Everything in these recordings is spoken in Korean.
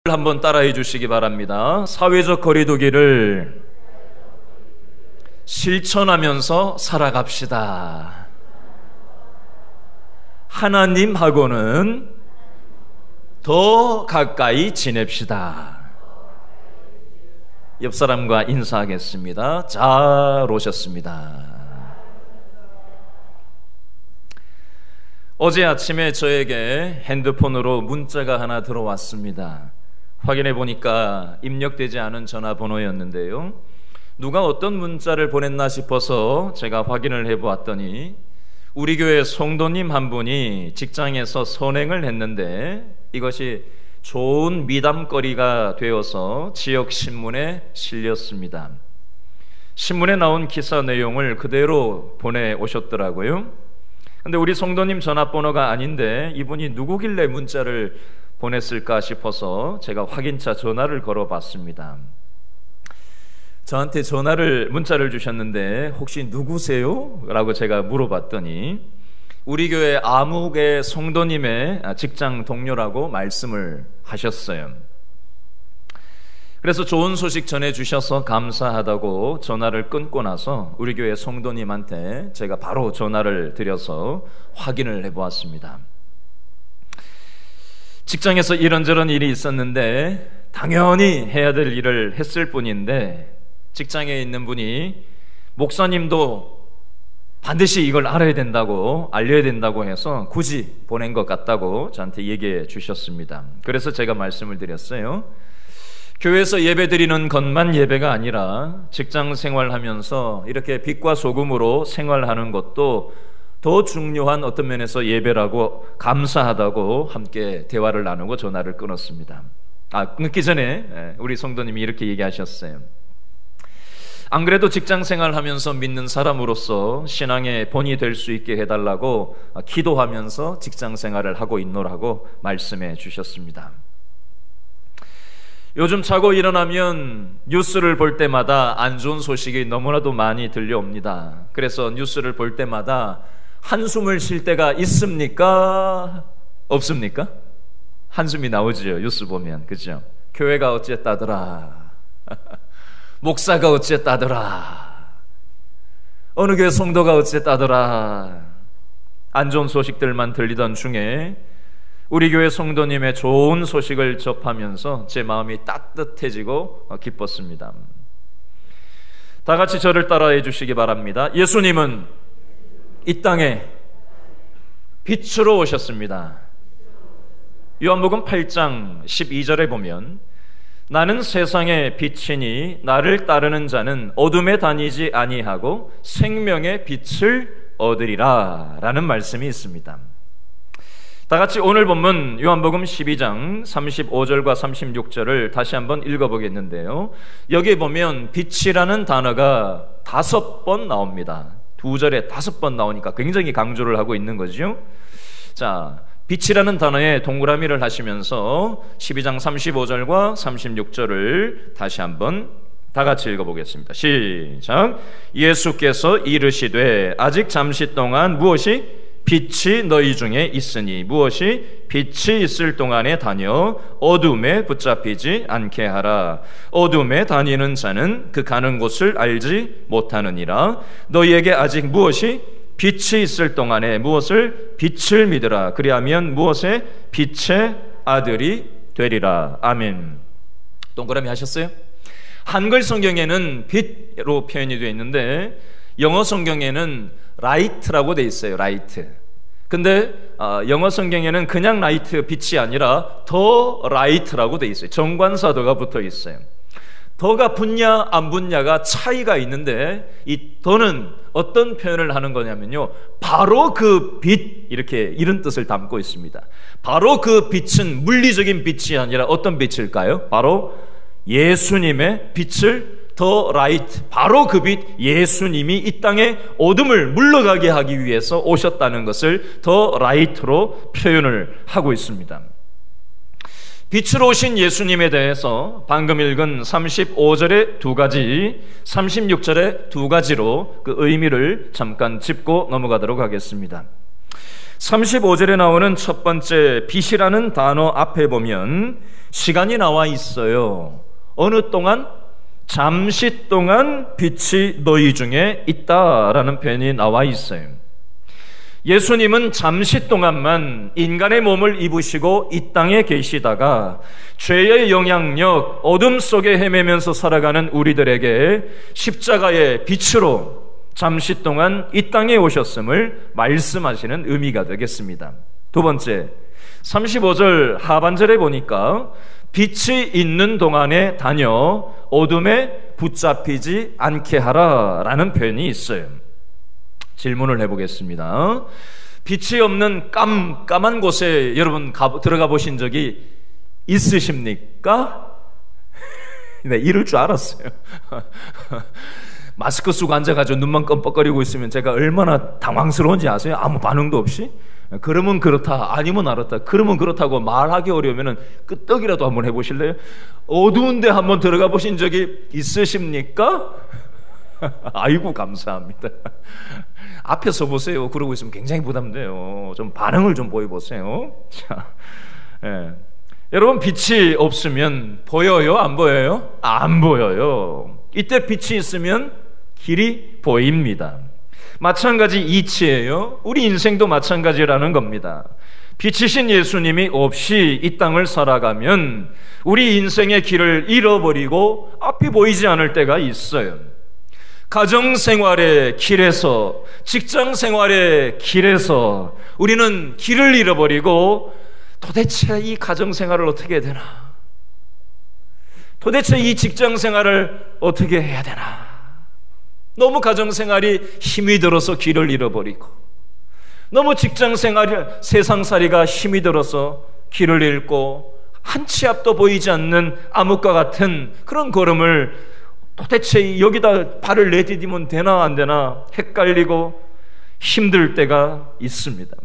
한번 따라해 주시기 바랍니다. 사회적 거리두기를 실천하면서 살아갑시다. 하나님하고는 더 가까이 지냅시다. 옆 사람과 인사하겠습니다. 잘 오셨습니다. 어제 아침에 저에게 핸드폰으로 문자가 하나 들어왔습니다. 확인해 보니까 입력되지 않은 전화번호였는데요. 누가 어떤 문자를 보냈나 싶어서 제가 확인을 해보았더니 우리 교회 성도님 한 분이 직장에서 선행을 했는데 이것이 좋은 미담거리가 되어서 지역 신문에 실렸습니다. 신문에 나온 기사 내용을 그대로 보내오셨더라고요. 근데 우리 성도님 전화번호가 아닌데 이분이 누구길래 문자를 보냈을까 싶어서 제가 확인차 전화를 걸어봤습니다. 저한테 문자를 주셨는데 혹시 누구세요? 라고 제가 물어봤더니 우리 교회 아무개 성도님의 직장 동료라고 말씀을 하셨어요. 그래서 좋은 소식 전해주셔서 감사하다고 전화를 끊고 나서 우리 교회 성도님한테 제가 바로 전화를 드려서 확인을 해보았습니다. 직장에서 이런저런 일이 있었는데 당연히 해야 될 일을 했을 뿐인데 직장에 있는 분이 목사님도 반드시 이걸 알아야 된다고 알려야 된다고 해서 굳이 보낸 것 같다고 저한테 얘기해 주셨습니다. 그래서 제가 말씀을 드렸어요. 교회에서 예배 드리는 것만 예배가 아니라 직장 생활하면서 이렇게 빛과 소금으로 생활하는 것도 더 중요한 어떤 면에서 예배라고 감사하다고 함께 대화를 나누고 전화를 끊었습니다. 끊기 전에 우리 성도님이 이렇게 얘기하셨어요. 안 그래도 직장 생활하면서 믿는 사람으로서 신앙의 본이 될 수 있게 해달라고 기도하면서 직장 생활을 하고 있노라고 말씀해 주셨습니다. 요즘 자고 일어나면 뉴스를 볼 때마다 안 좋은 소식이 너무나도 많이 들려옵니다. 그래서 뉴스를 볼 때마다 한숨을 쉴 때가 있습니까? 없습니까? 한숨이 나오죠. 뉴스 보면. 그죠? 교회가 어쨌다더라. 목사가 어쨌다더라. 어느 교회 성도가 어쨌다더라. 안 좋은 소식들만 들리던 중에 우리 교회 성도님의 좋은 소식을 접하면서 제 마음이 따뜻해지고 기뻤습니다. 다 같이 저를 따라해 주시기 바랍니다. 예수님은 이 땅에 빛으로 오셨습니다. 요한복음 8장 12절에 보면 나는 세상의 빛이니 나를 따르는 자는 어둠에 다니지 아니하고 생명의 빛을 얻으리라 라는 말씀이 있습니다. 다 같이 오늘 본문 요한복음 12장 35절과 36절을 다시 한번 읽어보겠는데요. 여기 보면 빛이라는 단어가 5번 나옵니다. 2절에 5번 나오니까 굉장히 강조를 하고 있는 거죠. 자, 빛이라는 단어에 동그라미를 하시면서 12장 35절과 36절을 다시 한번 다 같이 읽어보겠습니다. 시작. 예수께서 이르시되 아직 잠시 동안 무엇이 빛이 너희 중에 있으니 무엇이 빛이 있을 동안에 다녀 어둠에 붙잡히지 않게 하라. 어둠에 다니는 자는 그 가는 곳을 알지 못하느니라. 너희에게 아직 무엇이 빛이 있을 동안에 무엇을 빛을 믿으라. 그리하면 무엇의 빛의 아들이 되리라. 아멘. 동그라미 하셨어요? 한글 성경에는 빛으로 표현이 되어 있는데 영어 성경에는 라이트라고 되어 있어요. 라이트. 근데 영어 성경에는 그냥 라이트 빛이 아니라 더 라이트라고 되어 있어요. 정관사도가 붙어 있어요. 더가 붙냐 안 붙냐가 차이가 있는데 이 더는 어떤 표현을 하는 거냐면요, 바로 그 빛, 이렇게 이런 뜻을 담고 있습니다. 바로 그 빛은 물리적인 빛이 아니라 어떤 빛일까요? 바로 예수님의 빛을 더 라이트, 바로 그 빛 예수님이 이 땅에 어둠을 물러가게 하기 위해서 오셨다는 것을 더 라이트로 표현을 하고 있습니다. 빛으로 오신 예수님에 대해서 방금 읽은 35절의 2가지, 36절의 2가지로 그 의미를 잠깐 짚고 넘어가도록 하겠습니다. 35절에 나오는 첫 번째 빛이라는 단어 앞에 보면 시간이 나와 있어요. 어느 동안? 잠시 동안 빛이 너희 중에 있다라는 표현이 나와 있어요. 예수님은 잠시 동안만 인간의 몸을 입으시고 이 땅에 계시다가 죄의 영향력, 어둠 속에 헤매면서 살아가는 우리들에게 십자가의 빛으로 잠시 동안 이 땅에 오셨음을 말씀하시는 의미가 되겠습니다. 두 번째, 35절 하반절에 보니까 빛이 있는 동안에 다녀 어둠에 붙잡히지 않게 하라라는 표현이 있어요. 질문을 해보겠습니다. 빛이 없는 깜깜한 곳에 여러분 들어가 보신 적이 있으십니까? 네, 이럴 줄 알았어요. 마스크 쓰고 앉아가지고 눈만 껌뻑거리고 있으면 제가 얼마나 당황스러운지 아세요? 아무 반응도 없이? 그러면 그렇다, 아니면 알았다, 그러면 그렇다고 말하기 어려우면 끄떡이라도 한번 해보실래요? 어두운데 한번 들어가 보신 적이 있으십니까? 아이고 감사합니다. 앞에 서 보세요. 그러고 있으면 굉장히 부담돼요. 좀 반응을 좀 보여보세요. 자, 예. 여러분, 빛이 없으면 보여요? 안 보여요? 안 보여요. 이때 빛이 있으면 길이 보입니다. 마찬가지 이치예요. 우리 인생도 마찬가지라는 겁니다. 빛이신 예수님이 없이 이 땅을 살아가면 우리 인생의 길을 잃어버리고 앞이 보이지 않을 때가 있어요. 가정생활의 길에서, 직장생활의 길에서 우리는 길을 잃어버리고 도대체 이 가정생활을 어떻게 해야 되나? 도대체 이 직장생활을 어떻게 해야 되나? 너무 가정생활이 힘이 들어서 길을 잃어버리고, 너무 직장생활, 세상살이가 힘이 들어서 길을 잃고 한 치 앞도 보이지 않는 암흑과 같은 그런 걸음을 도대체 여기다 발을 내디디면 되나 안 되나 헷갈리고 힘들 때가 있습니다.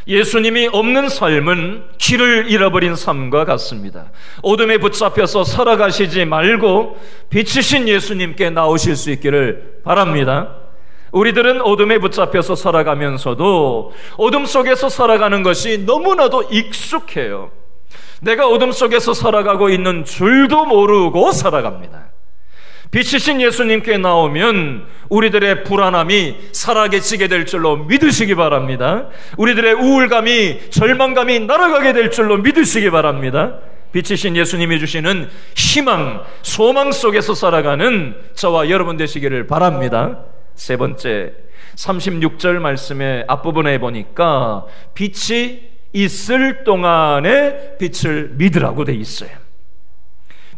예수님이 없는 삶은 길을 잃어버린 삶과 같습니다. 어둠에 붙잡혀서 살아가시지 말고 빛이신 예수님께 나오실 수 있기를 바랍니다. 우리들은 어둠에 붙잡혀서 살아가면서도 어둠 속에서 살아가는 것이 너무나도 익숙해요. 내가 어둠 속에서 살아가고 있는 줄도 모르고 살아갑니다. 빛이신 예수님께 나오면 우리들의 불안함이 사라지게 될 줄로 믿으시기 바랍니다. 우리들의 우울감이, 절망감이 날아가게 될 줄로 믿으시기 바랍니다. 빛이신 예수님이 주시는 희망, 소망 속에서 살아가는 저와 여러분 되시기를 바랍니다. 세 번째, 36절 말씀의 앞부분에 보니까 빛이 있을 동안에 빛을 믿으라고 돼 있어요.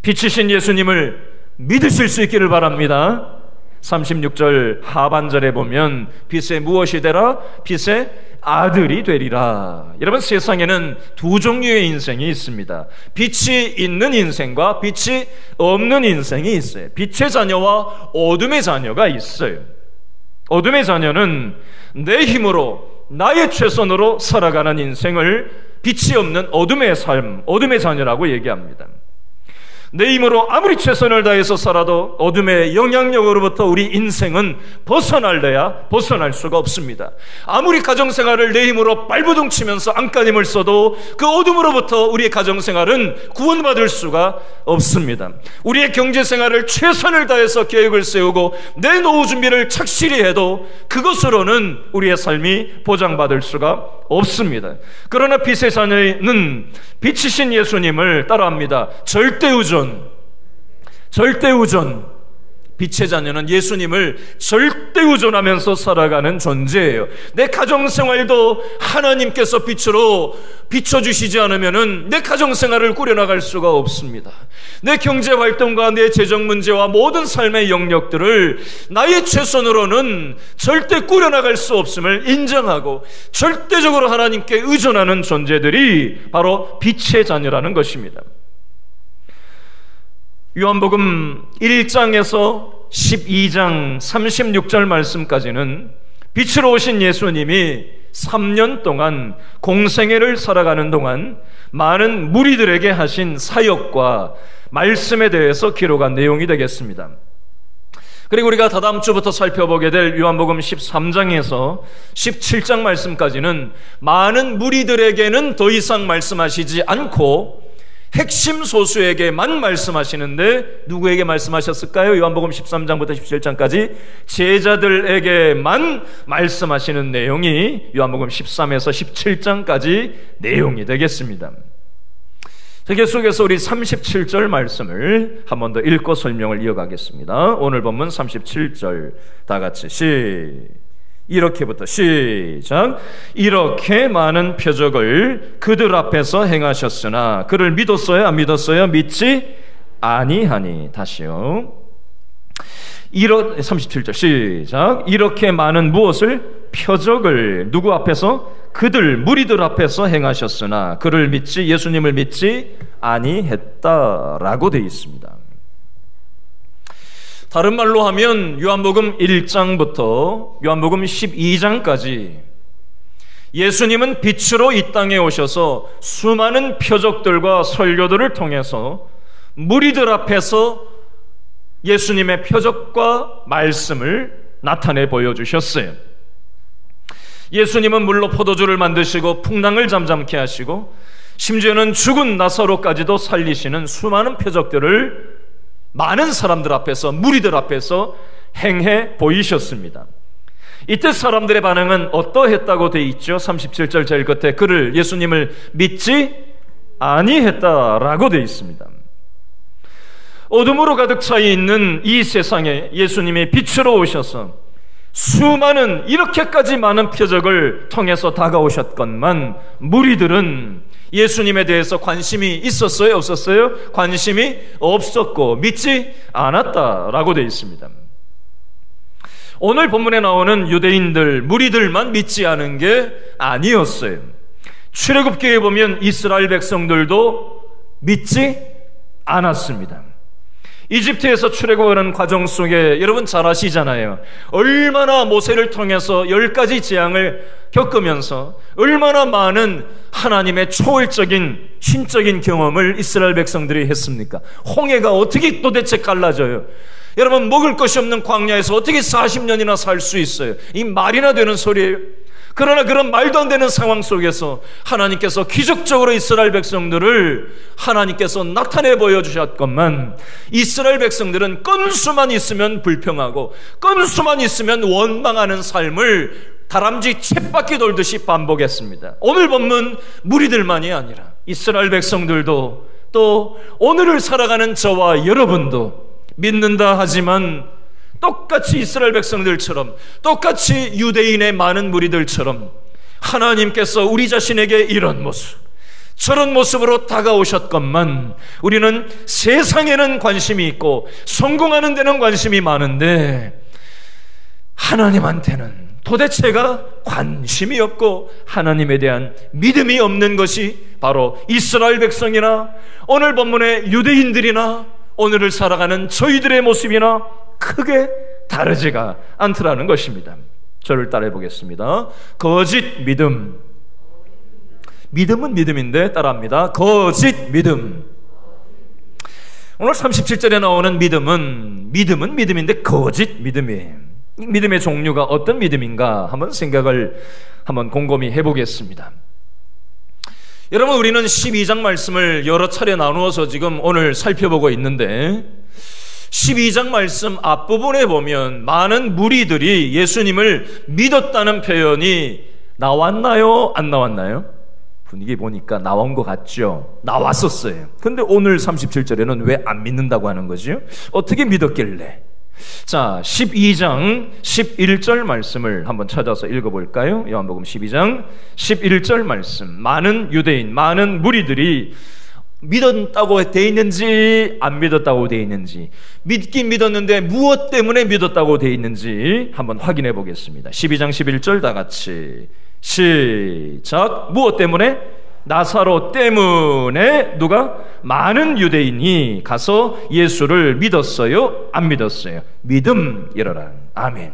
빛이신 예수님을 믿으실 수 있기를 바랍니다. 36절 하반절에 보면 빛의 무엇이 되라? 빛의 아들이 되리라. 여러분, 세상에는 두 종류의 인생이 있습니다. 빛이 있는 인생과 빛이 없는 인생이 있어요. 빛의 자녀와 어둠의 자녀가 있어요. 어둠의 자녀는 내 힘으로, 나의 최선으로 살아가는 인생을 빛이 없는 어둠의 삶, 어둠의 자녀라고 얘기합니다. 내 힘으로 아무리 최선을 다해서 살아도 어둠의 영향력으로부터 우리 인생은 벗어날래야 벗어날 수가 없습니다. 아무리 가정생활을 내 힘으로 발버둥 치면서 안간힘을 써도 그 어둠으로부터 우리의 가정생활은 구원받을 수가 없습니다. 우리의 경제생활을 최선을 다해서 계획을 세우고 내 노후 준비를 착실히 해도 그것으로는 우리의 삶이 보장받을 수가 없습니다. 그러나 빛의 자녀는 빛이신 예수님을 따라합니다. 절대우전. 빛의 자녀는 예수님을 절대우존하면서 살아가는 존재예요. 내 가정생활도 하나님께서 빛으로 비춰주시지 않으면 내 가정생활을 꾸려나갈 수가 없습니다. 내 경제활동과 내 재정문제와 모든 삶의 영역들을 나의 최선으로는 절대 꾸려나갈 수 없음을 인정하고 절대적으로 하나님께 의존하는 존재들이 바로 빛의 자녀라는 것입니다. 요한복음 1장에서 12장 36절 말씀까지는 빛으로 오신 예수님이 3년 동안 공생애를 살아가는 동안 많은 무리들에게 하신 사역과 말씀에 대해서 기록한 내용이 되겠습니다. 그리고 우리가 다다음 주부터 살펴보게 될 요한복음 13장에서 17장 말씀까지는 많은 무리들에게는 더 이상 말씀하시지 않고 핵심 소수에게만 말씀하시는데 누구에게 말씀하셨을까요? 요한복음 13장부터 17장까지 제자들에게만 말씀하시는 내용이 요한복음 13에서 17장까지 내용이 되겠습니다. 계속해서 우리 37절 말씀을 한 번 더 읽고 설명을 이어가겠습니다. 오늘 본문 37절 다 같이 이렇게부터 시작. 이렇게 많은 표적을 그들 앞에서 행하셨으나 그를 믿었어요? 안 믿었어요? 믿지 아니하니. 다시요. 37절 시작. 이렇게 많은 무엇을? 표적을 누구 앞에서? 그들 무리들 앞에서 행하셨으나 그를 믿지, 예수님을 믿지 아니했다라고 되어 있습니다. 다른 말로 하면 요한복음 1장부터 요한복음 12장까지 예수님은 빛으로 이 땅에 오셔서 수많은 표적들과 설교들을 통해서 무리들 앞에서 예수님의 표적과 말씀을 나타내 보여주셨어요. 예수님은 물로 포도주를 만드시고 풍랑을 잠잠케 하시고 심지어는 죽은 나사로까지도 살리시는 수많은 표적들을 많은 사람들 앞에서, 무리들 앞에서 행해 보이셨습니다. 이때 사람들의 반응은 어떠했다고 되어 있죠? 37절 제일 끝에 그를, 예수님을 믿지 아니했다라고 되어 있습니다. 어둠으로 가득 차 있는 이 세상에 예수님이 빛으로 오셔서 수많은, 이렇게까지 많은 표적을 통해서 다가오셨건만 무리들은 예수님에 대해서 관심이 있었어요? 없었어요? 관심이 없었고 믿지 않았다라고 되어 있습니다. 오늘 본문에 나오는 유대인들, 무리들만 믿지 않은 게 아니었어요. 출애굽기에 보면 이스라엘 백성들도 믿지 않았습니다. 이집트에서 출애굽하는 과정 속에 여러분 잘 아시잖아요. 얼마나 모세를 통해서 10가지 재앙을 겪으면서 얼마나 많은 하나님의 초월적인 신적인 경험을 이스라엘 백성들이 했습니까? 홍해가 어떻게 도대체 갈라져요? 여러분, 먹을 것이 없는 광야에서 어떻게 40년이나 살 수 있어요? 이 말이나 되는 소리예요? 그러나 그런 말도 안 되는 상황 속에서 하나님께서 기적적으로 이스라엘 백성들을 하나님께서 나타내 보여주셨건만 이스라엘 백성들은 건수만 있으면 불평하고 건수만 있으면 원망하는 삶을 다람쥐 쳇바퀴 돌듯이 반복했습니다. 오늘 본문 무리들만이 아니라 이스라엘 백성들도 또 오늘을 살아가는 저와 여러분도 믿는다 하지만 똑같이 이스라엘 백성들처럼, 똑같이 유대인의 많은 무리들처럼 하나님께서 우리 자신에게 이런 모습, 저런 모습으로 다가오셨건만 우리는 세상에는 관심이 있고 성공하는 데는 관심이 많은데 하나님한테는 도대체가 관심이 없고 하나님에 대한 믿음이 없는 것이 바로 이스라엘 백성이나 오늘 본문의 유대인들이나 오늘을 살아가는 저희들의 모습이나 크게 다르지가 않더라는 것입니다. 저를 따라해 보겠습니다. 거짓 믿음. 믿음은 믿음인데 따라합니다. 거짓 믿음. 오늘 37절에 나오는 믿음은 믿음인데 거짓 믿음이에요. 믿음의 종류가 어떤 믿음인가 한번 생각을 한번 곰곰이 해보겠습니다. 여러분, 우리는 12장 말씀을 여러 차례 나누어서 지금 오늘 살펴보고 있는데 12장 말씀 앞부분에 보면 많은 무리들이 예수님을 믿었다는 표현이 나왔나요? 안 나왔나요? 분위기 보니까 나온 것 같죠? 나왔었어요. 근데 오늘 37절에는 왜 안 믿는다고 하는 거죠? 어떻게 믿었길래? 자, 12장 11절 말씀을 한번 찾아서 읽어볼까요? 요한복음 12장 11절 말씀. 많은 유대인, 많은 무리들이 믿었다고 돼 있는지 안 믿었다고 돼 있는지, 믿긴 믿었는데 무엇 때문에 믿었다고 돼 있는지 한번 확인해 보겠습니다. 12장 11절 다 같이 시작. 무엇 때문에? 나사로 때문에 누가? 많은 유대인이 가서 예수를 믿었어요? 안 믿었어요? 믿음이러라. 아멘.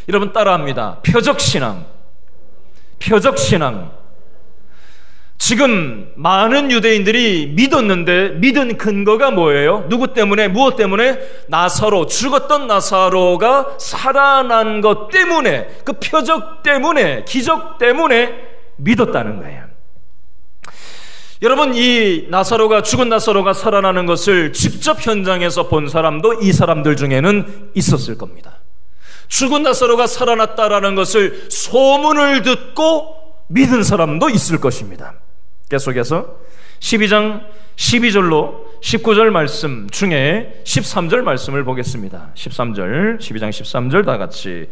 여러분 따라합니다. 표적신앙. 표적신앙. 지금 많은 유대인들이 믿었는데 믿은 근거가 뭐예요? 누구 때문에? 무엇 때문에? 나사로, 죽었던 나사로가 살아난 것 때문에, 그 표적 때문에, 기적 때문에 믿었다는 거예요. 여러분, 이 나사로가, 죽은 나사로가 살아나는 것을 직접 현장에서 본 사람도 이 사람들 중에는 있었을 겁니다. 죽은 나사로가 살아났다라는 것을 소문을 듣고 믿은 사람도 있을 것입니다. 계속해서 12장 12절로 19절 말씀 중에 13절 말씀을 보겠습니다. 13절, 12장 13절 다 같이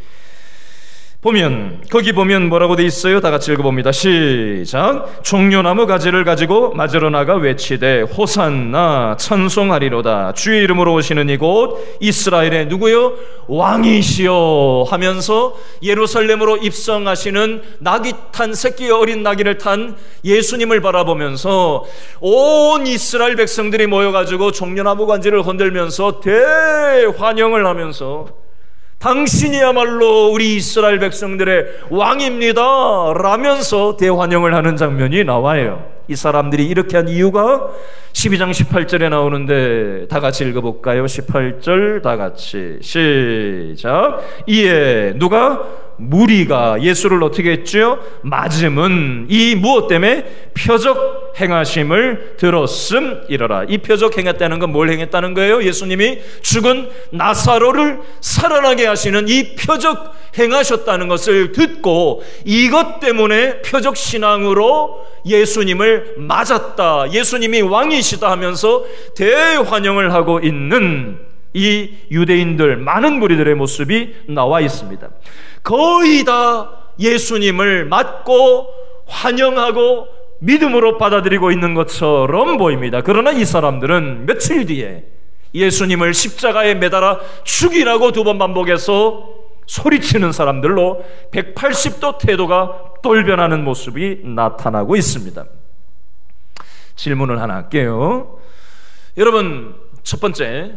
보면, 거기 보면 뭐라고 돼 있어요? 다 같이 읽어봅니다. 시작. 종려나무 가지를 가지고 맞으러 나가 외치되 호산나, 찬송하리로다. 주의 이름으로 오시는 이곳 이스라엘의 누구요? 왕이시여 하면서 예루살렘으로 입성하시는 낙이 탄, 새끼 어린 나귀를 탄 예수님을 바라보면서 온 이스라엘 백성들이 모여가지고 종려나무 가지를 흔들면서 대환영을 하면서 당신이야말로 우리 이스라엘 백성들의 왕입니다 라면서 대환영을 하는 장면이 나와요. 이 사람들이 이렇게 한 이유가 12장 18절에 나오는데 다 같이 읽어볼까요? 18절 다 같이 시작. 이에 누가? 무리가 예수를 어떻게 했죠? 맞음은 이 무엇 때문에? 표적 행하심을 들었음이러라. 이 표적 행했다는 건 뭘 행했다는 거예요? 예수님이 죽은 나사로를 살아나게 하시는 이 표적 행하셨다는 것을 듣고 이것 때문에 표적 신앙으로 예수님을 맞았다, 예수님이 왕이시다 하면서 대환영을 하고 있는 이 유대인들, 많은 무리들의 모습이 나와 있습니다. 거의 다 예수님을 맞고 환영하고 믿음으로 받아들이고 있는 것처럼 보입니다. 그러나 이 사람들은 며칠 뒤에 예수님을 십자가에 매달아 죽이라고 2번 반복해서 소리치는 사람들로 180도 태도가 돌변하는 모습이 나타나고 있습니다. 질문을 하나 할게요. 여러분, 첫 번째,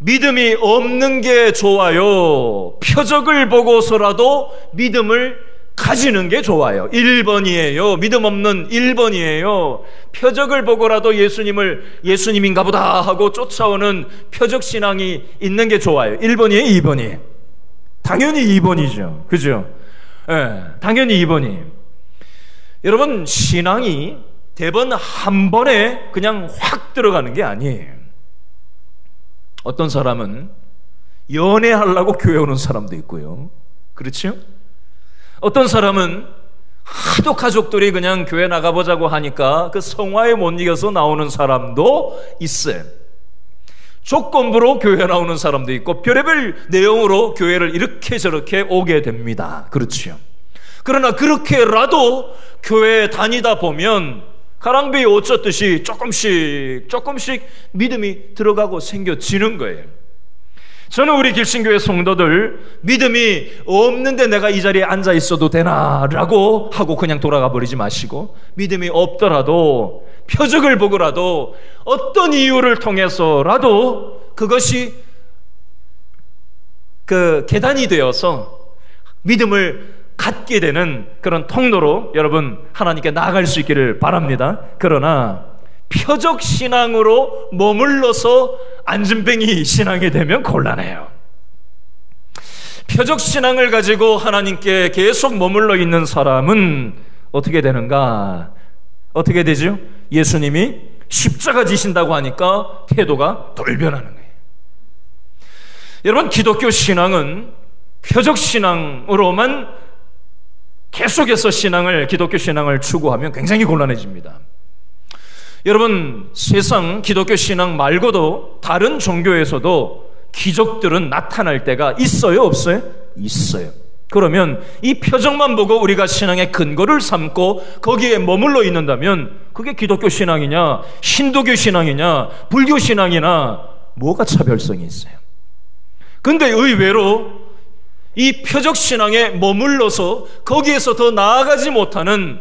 믿음이 없는 게 좋아요? 표적을 보고서라도 믿음을 가지는 게 좋아요? 1번이에요. 믿음 없는 1번이에요. 표적을 보고라도 예수님인가 보다 하고 쫓아오는 표적 신앙이 있는 게 좋아요? 1번이에요? 2번이에요? 당연히 2번이죠. 그죠? 네, 당연히 2번이에요. 여러분, 신앙이 대번 한 번에 그냥 확 들어가는 게 아니에요. 어떤 사람은 연애하려고 교회 오는 사람도 있고요. 그렇죠? 어떤 사람은 하도 가족들이 그냥 교회 나가보자고 하니까 그 성화에 못 이겨서 나오는 사람도 있어요. 조건부로 교회 나오는 사람도 있고 별의별 내용으로 교회를 이렇게 저렇게 오게 됩니다. 그렇죠? 그러나 그렇게라도 교회에 다니다 보면 가랑비에 옷 젖듯이 조금씩 믿음이 들어가고 생겨지는 거예요. 저는 우리 길신교회 성도들 믿음이 없는데 내가 이 자리에 앉아 있어도 되나라고 하고 그냥 돌아가 버리지 마시고, 믿음이 없더라도 표적을 보고라도 어떤 이유를 통해서라도 그것이 그 계단이 되어서 믿음을 갖게 되는 그런 통로로 여러분 하나님께 나아갈 수 있기를 바랍니다. 그러나 표적 신앙으로 머물러서 안진뱅이 신앙이 되면 곤란해요. 표적 신앙을 가지고 하나님께 계속 머물러 있는 사람은 어떻게 되는가? 어떻게 되죠? 예수님이 십자가 지신다고 하니까 태도가 돌변하는 거예요. 여러분, 기독교 신앙은 표적 신앙으로만 계속해서 기독교 신앙을 추구하면 굉장히 곤란해집니다. 여러분, 세상 기독교 신앙 말고도 다른 종교에서도 기적들은 나타날 때가 있어요, 없어요? 있어요. 그러면 이 표적만 보고 우리가 신앙의 근거를 삼고 거기에 머물러 있는다면 그게 기독교 신앙이냐, 힌두교 신앙이냐, 불교 신앙이나 뭐가 차별성이 있어요? 근데 의외로 이 표적 신앙에 머물러서 거기에서 더 나아가지 못하는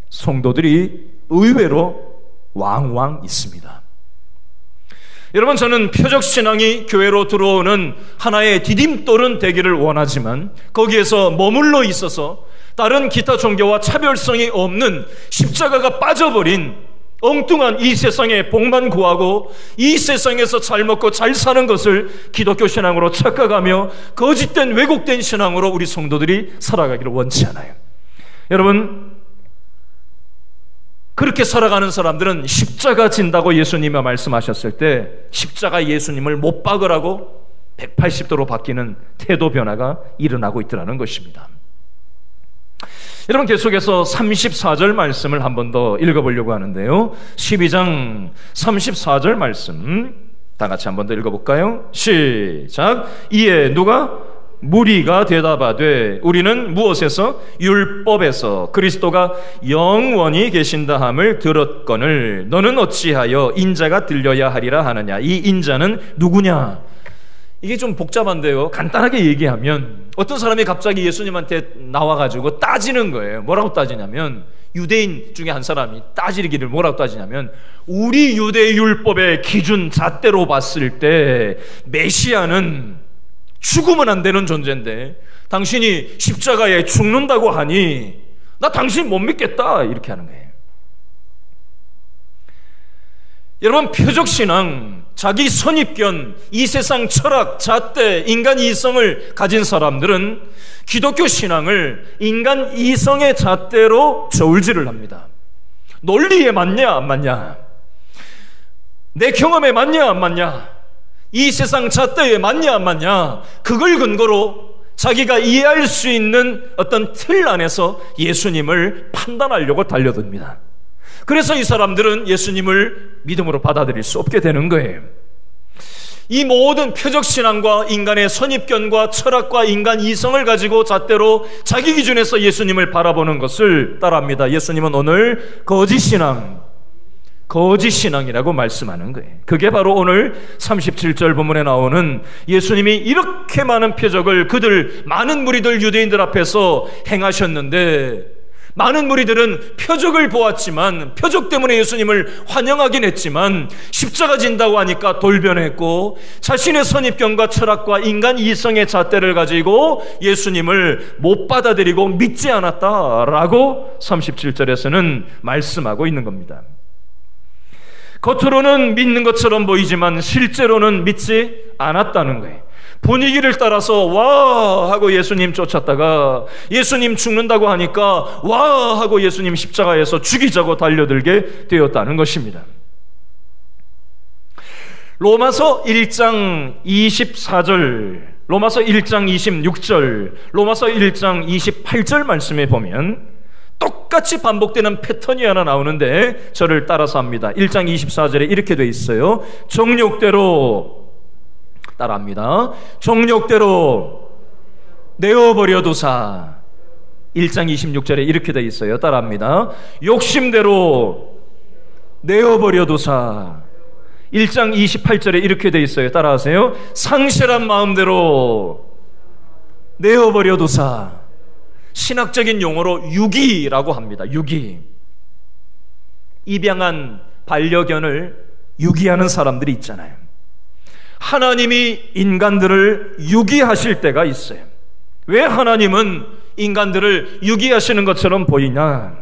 성도들이 의외로 왕왕 있습니다. 여러분, 저는 표적신앙이 교회로 들어오는 하나의 디딤돌은 되기를 원하지만 거기에서 머물러 있어서 다른 기타 종교와 차별성이 없는 십자가가 빠져버린 엉뚱한 이 세상의 복만 구하고 이 세상에서 잘 먹고 잘 사는 것을 기독교 신앙으로 착각하며 거짓된 왜곡된 신앙으로 우리 성도들이 살아가기를 원치 않아요. 여러분, 그렇게 살아가는 사람들은 십자가 진다고 예수님이 말씀하셨을 때 십자가 예수님을 못 박으라고 180도로 바뀌는 태도 변화가 일어나고 있더라는 것입니다. 여러분, 계속해서 34절 말씀을 한 번 더 읽어보려고 하는데요. 12장 34절 말씀 다 같이 한 번 더 읽어볼까요? 시작. 이에 누가? 무리가 대답하되 우리는 무엇에서? 율법에서 그리스도가 영원히 계신다 함을 들었거늘 너는 어찌하여 인자가 들려야 하리라 하느냐. 이 인자는 누구냐? 이게 좀 복잡한데요. 간단하게 얘기하면 어떤 사람이 갑자기 예수님한테 나와가지고 따지는 거예요. 뭐라고 따지냐면, 유대인 중에 한 사람이 따지기를 뭐라고 따지냐면, 우리 유대 율법의 기준 잣대로 봤을 때 메시아는 죽으면 안 되는 존재인데 당신이 십자가에 죽는다고 하니 나 당신 못 믿겠다, 이렇게 하는 거예요. 여러분, 표적신앙, 자기 선입견, 이 세상 철학, 잣대, 인간 이성을 가진 사람들은 기독교 신앙을 인간 이성의 잣대로 저울질을 합니다. 논리에 맞냐 안 맞냐, 내 경험에 맞냐 안 맞냐, 이 세상 잣대에 맞냐 안 맞냐, 그걸 근거로 자기가 이해할 수 있는 어떤 틀 안에서 예수님을 판단하려고 달려듭니다. 그래서 이 사람들은 예수님을 믿음으로 받아들일 수 없게 되는 거예요. 이 모든 표적신앙과 인간의 선입견과 철학과 인간 이성을 가지고 잣대로 자기 기준에서 예수님을 바라보는 것을 따라합니다. 예수님은 오늘 거짓신앙이라고 말씀하는 거예요. 그게 바로 오늘 37절 본문에 나오는 예수님이 이렇게 많은 표적을 그들 많은 무리들 유대인들 앞에서 행하셨는데, 많은 무리들은 표적을 보았지만 표적 때문에 예수님을 환영하긴 했지만 십자가 진다고 하니까 돌변했고 자신의 선입견과 철학과 인간 이성의 잣대를 가지고 예수님을 못 받아들이고 믿지 않았다라고 37절에서는 말씀하고 있는 겁니다. 겉으로는 믿는 것처럼 보이지만 실제로는 믿지 않았다는 거예요. 분위기를 따라서 와 하고 예수님 쫓았다가 예수님 죽는다고 하니까 와 하고 예수님 십자가에서 죽이자고 달려들게 되었다는 것입니다. 로마서 1장 24절, 로마서 1장 26절, 로마서 1장 28절 말씀에 보면 똑같이 반복되는 패턴이 하나 나오는데 저를 따라서 합니다. 1장 24절에 이렇게 돼 있어요. 정욕대로, 따라합니다. 정욕대로 내어버려두사. 1장 26절에 이렇게 돼 있어요. 따라합니다. 욕심대로 내어버려두사. 1장 28절에 이렇게 돼 있어요. 따라하세요. 상실한 마음대로 내어버려두사. 신학적인 용어로 유기라고 합니다. 유기. 입양한 반려견을 유기하는 사람들이 있잖아요. 하나님이 인간들을 유기하실 때가 있어요. 왜 하나님은 인간들을 유기하시는 것처럼 보이냐?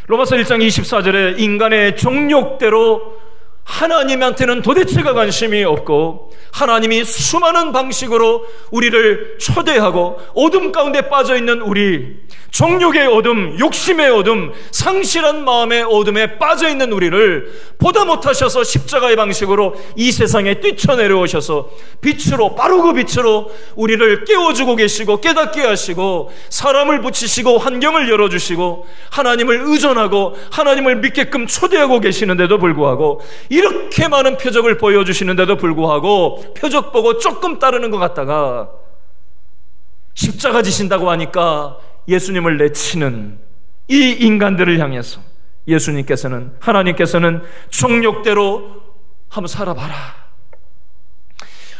로마서 1장 24절에 인간의 정욕대로 하나님한테는 도대체가 관심이 없고 하나님이 수많은 방식으로 우리를 초대하고 어둠 가운데 빠져있는 우리, 정욕의 어둠, 욕심의 어둠, 상실한 마음의 어둠에 빠져있는 우리를 보다 못하셔서 십자가의 방식으로 이 세상에 뛰쳐내려오셔서 빛으로, 바로 그 빛으로 우리를 깨워주고 계시고 깨닫게 하시고 사람을 붙이시고 환경을 열어주시고 하나님을 의존하고 하나님을 믿게끔 초대하고 계시는데도 불구하고, 이렇게 많은 표적을 보여주시는데도 불구하고 표적 보고 조금 따르는 것 같다가 십자가 지신다고 하니까 예수님을 내치는 이 인간들을 향해서 예수님께서는, 하나님께서는 정욕대로 한번 살아봐라,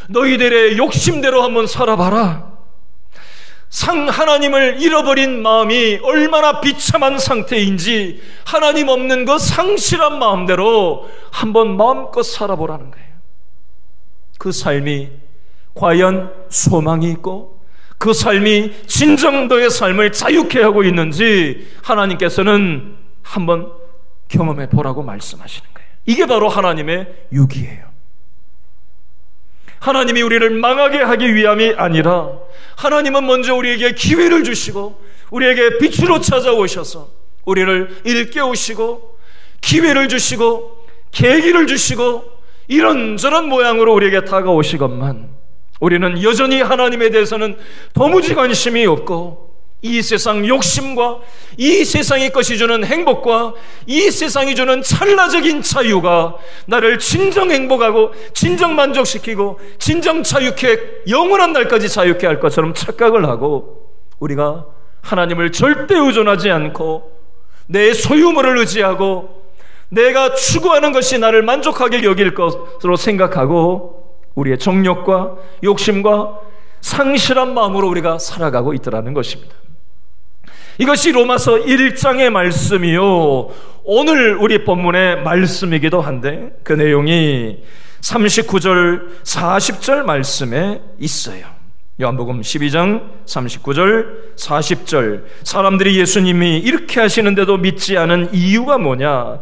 너희들의 욕심대로 한번 살아봐라. 하나님을 잃어버린 마음이 얼마나 비참한 상태인지 하나님 없는 그 상실한 마음대로 한번 마음껏 살아보라는 거예요. 그 삶이 과연 소망이 있고 그 삶이 진정 너의 삶을 자유케 하고 있는지 하나님께서는 한번 경험해 보라고 말씀하시는 거예요. 이게 바로 하나님의 유기예요. 하나님이 우리를 망하게 하기 위함이 아니라 하나님은 먼저 우리에게 기회를 주시고 우리에게 빛으로 찾아오셔서 우리를 일깨우시고 기회를 주시고 계기를 주시고 이런저런 모양으로 우리에게 다가오시건만 우리는 여전히 하나님에 대해서는 도무지 관심이 없고 이 세상 욕심과 이 세상의 것이 주는 행복과 이 세상이 주는 찰나적인 자유가 나를 진정 행복하고 진정 만족시키고 진정 자유케 영원한 날까지 자유케 할 것처럼 착각을 하고 우리가 하나님을 절대 의존하지 않고 내 소유물을 의지하고 내가 추구하는 것이 나를 만족하게 여길 것으로 생각하고 우리의 정욕과 욕심과 상실한 마음으로 우리가 살아가고 있더라는 것입니다. 이것이 로마서 1장의 말씀이요 오늘 우리 본문의 말씀이기도 한데 그 내용이 39절 40절 말씀에 있어요. 요한복음 12장 39절 40절 사람들이 예수님이 이렇게 하시는데도 믿지 않은 이유가 뭐냐?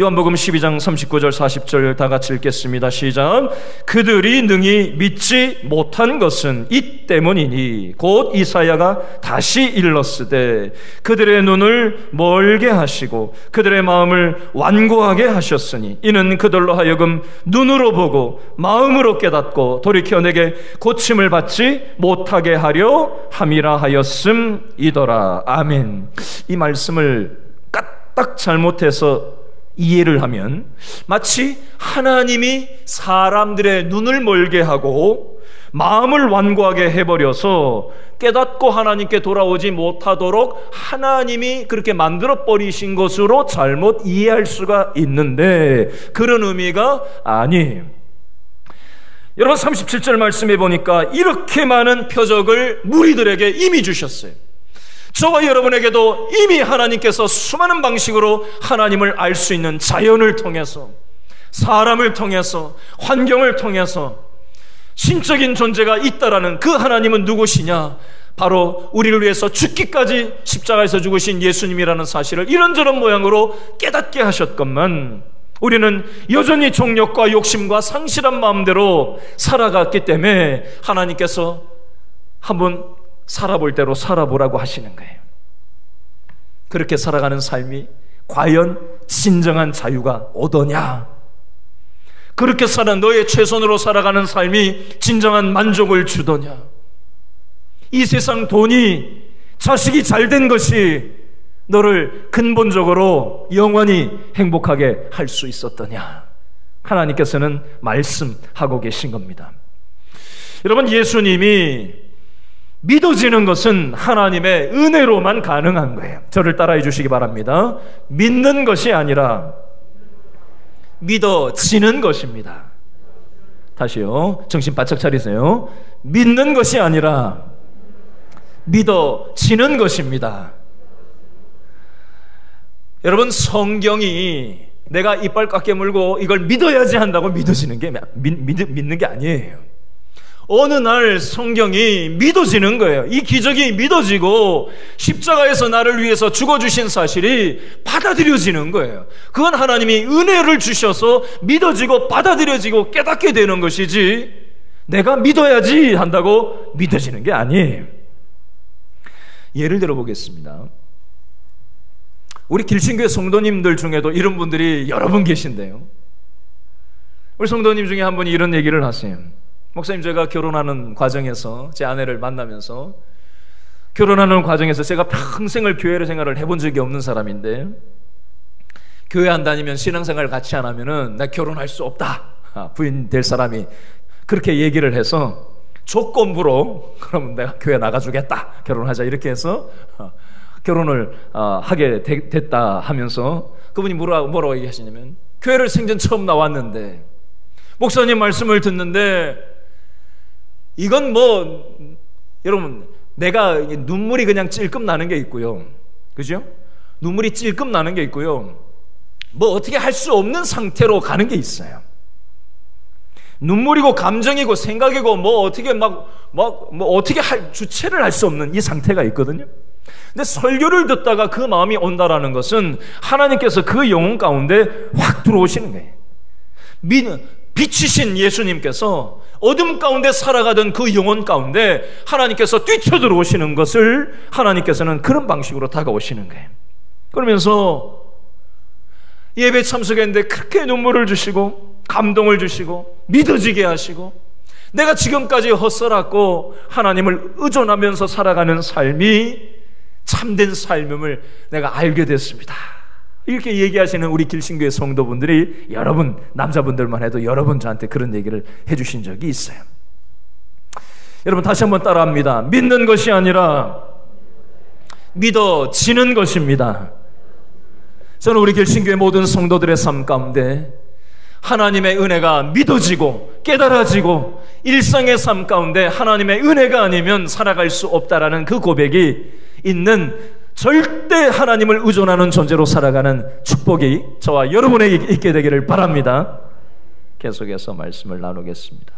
요한복음 12장 39절 40절 다 같이 읽겠습니다. 시작. 그들이 능히 믿지 못한 것은 이 때문이니 곧 이사야가 다시 일렀으되 그들의 눈을 멀게 하시고 그들의 마음을 완고하게 하셨으니 이는 그들로 하여금 눈으로 보고 마음으로 깨닫고 돌이켜 내게 고침을 받지 못하게 하려 함이라 하였음이더라. 아멘. 이 말씀을 까딱 잘못해서 이해를 하면 마치 하나님이 사람들의 눈을 멀게 하고 마음을 완고하게 해버려서 깨닫고 하나님께 돌아오지 못하도록 하나님이 그렇게 만들어버리신 것으로 잘못 이해할 수가 있는데 그런 의미가 아니에요. 여러분 37절 말씀해 보니까 이렇게 많은 표적을 무리들에게 이미 주셨어요. 저와 여러분에게도 이미 하나님께서 수많은 방식으로 하나님을 알 수 있는 자연을 통해서 사람을 통해서 환경을 통해서 신적인 존재가 있다라는 그 하나님은 누구시냐? 바로 우리를 위해서 죽기까지 십자가에서 죽으신 예수님이라는 사실을 이런저런 모양으로 깨닫게 하셨건만 우리는 여전히 정욕과 욕심과 상실한 마음대로 살아갔기 때문에 하나님께서 한번 살아볼 대로 살아보라고 하시는 거예요. 그렇게 살아가는 삶이 과연 진정한 자유가 오더냐? 그렇게 살아 너의 최선으로 살아가는 삶이 진정한 만족을 주더냐? 이 세상 돈이 자식이 잘된 것이 너를 근본적으로 영원히 행복하게 할 수 있었더냐? 하나님께서는 말씀하고 계신 겁니다. 여러분 예수님이 믿어지는 것은 하나님의 은혜로만 가능한 거예요. 저를 따라해 주시기 바랍니다. 믿는 것이 아니라 믿어지는 것입니다. 다시요. 정신 바짝 차리세요. 믿는 것이 아니라 믿어지는 것입니다. 여러분 성경이 내가 이빨 꽉 깨물고 이걸 믿어야지 한다고 믿어지는 게 믿는 게 아니에요. 어느 날 성경이 믿어지는 거예요. 이 기적이 믿어지고 십자가에서 나를 위해서 죽어주신 사실이 받아들여지는 거예요. 그건 하나님이 은혜를 주셔서 믿어지고 받아들여지고 깨닫게 되는 것이지 내가 믿어야지 한다고 믿어지는 게 아니에요. 예를 들어 보겠습니다. 우리 길친교회 성도님들 중에도 이런 분들이 여러 분 계신데요. 우리 성도님 중에 한 분이 이런 얘기를 하세요. 목사님, 제가 결혼하는 과정에서 제 아내를 만나면서 결혼하는 과정에서 제가 평생을 교회를 생활을 해본 적이 없는 사람인데 교회 안 다니면 신앙생활 같이 안 하면은 나 결혼할 수 없다. 부인 될 사람이 그렇게 얘기를 해서 조건부로 그러면 내가 교회 나가주겠다. 결혼하자 이렇게 해서 결혼을 하게 됐다 하면서 그분이 뭐라고 얘기하시냐면 교회를 생전 처음 나왔는데 목사님 말씀을 듣는데 이건 여러분 내가 눈물이 그냥 찔끔 나는 게 있고요. 그죠? 눈물이 찔끔 나는 게 있고요. 어떻게 할 수 없는 상태로 가는 게 있어요. 눈물이고 감정이고 생각이고 어떻게 할 주체를 할 수 없는 이 상태가 있거든요. 근데 설교를 듣다가 그 마음이 온다라는 것은 하나님께서 그 영혼 가운데 확 들어오시는 거예요. 빛이신 예수님께서 어둠 가운데 살아가던 그 영혼 가운데 하나님께서 뛰쳐들어오시는 것을 하나님께서는 그런 방식으로 다가오시는 거예요. 그러면서 예배 참석했는데 그렇게 눈물을 주시고 감동을 주시고 믿어지게 하시고 내가 지금까지 헛살았고 하나님을 의존하면서 살아가는 삶이 참된 삶임을 내가 알게 됐습니다. 이렇게 얘기하시는 우리 길신교회 성도분들이 여러분, 남자분들만 해도 여러분 저한테 그런 얘기를 해주신 적이 있어요. 여러분 다시 한번 따라합니다. 믿는 것이 아니라 믿어지는 것입니다. 저는 우리 길신교회 모든 성도들의 삶 가운데 하나님의 은혜가 믿어지고 깨달아지고 일상의 삶 가운데 하나님의 은혜가 아니면 살아갈 수 없다라는 그 고백이 있는 절대 하나님을 의존하는 존재로 살아가는 축복이 저와 여러분에게 있게 되기를 바랍니다. 계속해서 말씀을 나누겠습니다.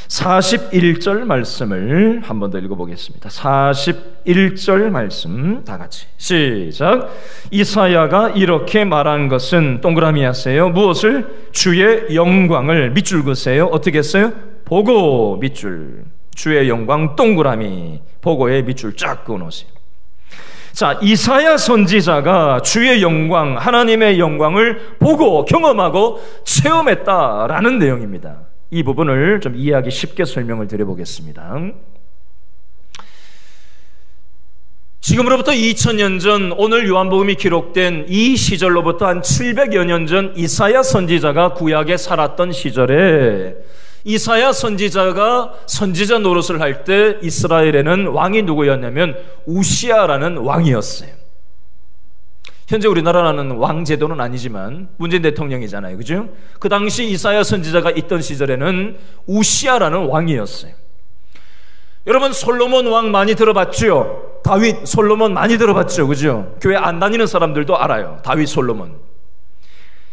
41절 말씀을 한 번 더 읽어보겠습니다. 41절 말씀 다 같이 시작. 이사야가 이렇게 말한 것은 동그라미 하세요. 무엇을? 주의 영광을 밑줄 그으세요. 어떻게 했어요? 보고 밑줄. 주의 영광 동그라미, 보고에 밑줄 쫙 그어놓으세요. 자, 이사야 선지자가 주의 영광, 하나님의 영광을 보고 경험하고 체험했다라는 내용입니다. 이 부분을 좀 이해하기 쉽게 설명을 드려보겠습니다. 지금으로부터 2000년 전 오늘 요한복음이 기록된 이 시절로부터 한 700여 년 전 이사야 선지자가 구약에 살았던 시절에 이사야 선지자가 선지자 노릇을 할 때 이스라엘에는 왕이 누구였냐면 우시아라는 왕이었어요. 현재 우리나라는 왕 제도는 아니지만 문재인 대통령이잖아요, 그죠? 그 당시 이사야 선지자가 있던 시절에는 우시아라는 왕이었어요. 여러분 솔로몬 왕 많이 들어봤죠? 다윗, 솔로몬 많이 들어봤죠, 그죠? 교회 안 다니는 사람들도 알아요. 다윗, 솔로몬.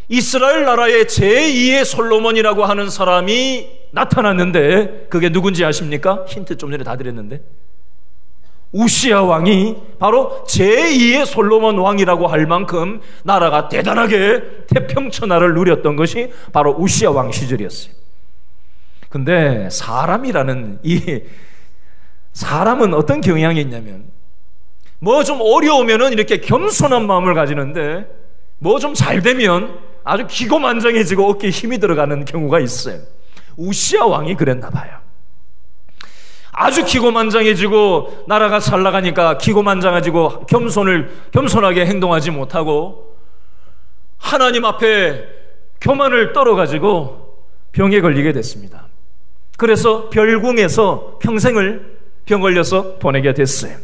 이스라엘 나라의 제2의 솔로몬이라고 하는 사람이 나타났는데 그게 누군지 아십니까? 힌트 좀 전에 다 드렸는데 우시아 왕이 바로 제2의 솔로몬 왕이라고 할 만큼 나라가 대단하게 태평천하를 누렸던 것이 바로 우시아 왕 시절이었어요. 근데 사람은 어떤 경향이 있냐면 뭐 좀 어려우면은 이렇게 겸손한 마음을 가지는데 뭐 좀 잘 되면 아주 기고만장해지고 어깨에 힘이 들어가는 경우가 있어요. 우시아 왕이 그랬나 봐요. 아주 기고만장해지고 나라가 잘 나가니까 기고만장해지고 겸손하게 행동하지 못하고 하나님 앞에 교만을 떨어가지고 병에 걸리게 됐습니다. 그래서 별궁에서 평생을 병 걸려서 보내게 됐어요.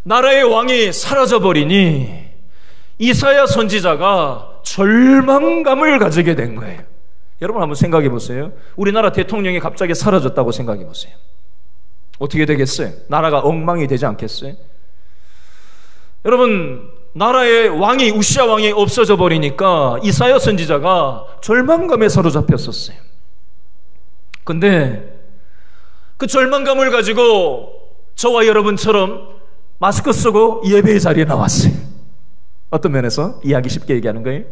나라의 왕이 사라져버리니 이사야 선지자가 절망감을 가지게 된 거예요. 여러분 한번 생각해 보세요. 우리나라 대통령이 갑자기 사라졌다고 생각해 보세요. 어떻게 되겠어요? 나라가 엉망이 되지 않겠어요? 여러분 나라의 왕이 우시아 왕이 없어져 버리니까 이사야 선지자가 절망감에 사로잡혔었어요. 근데 그 절망감을 가지고 저와 여러분처럼 마스크 쓰고 예배의 자리에 나왔어요. 어떤 면에서 이해하기 쉽게 얘기하는 거예요.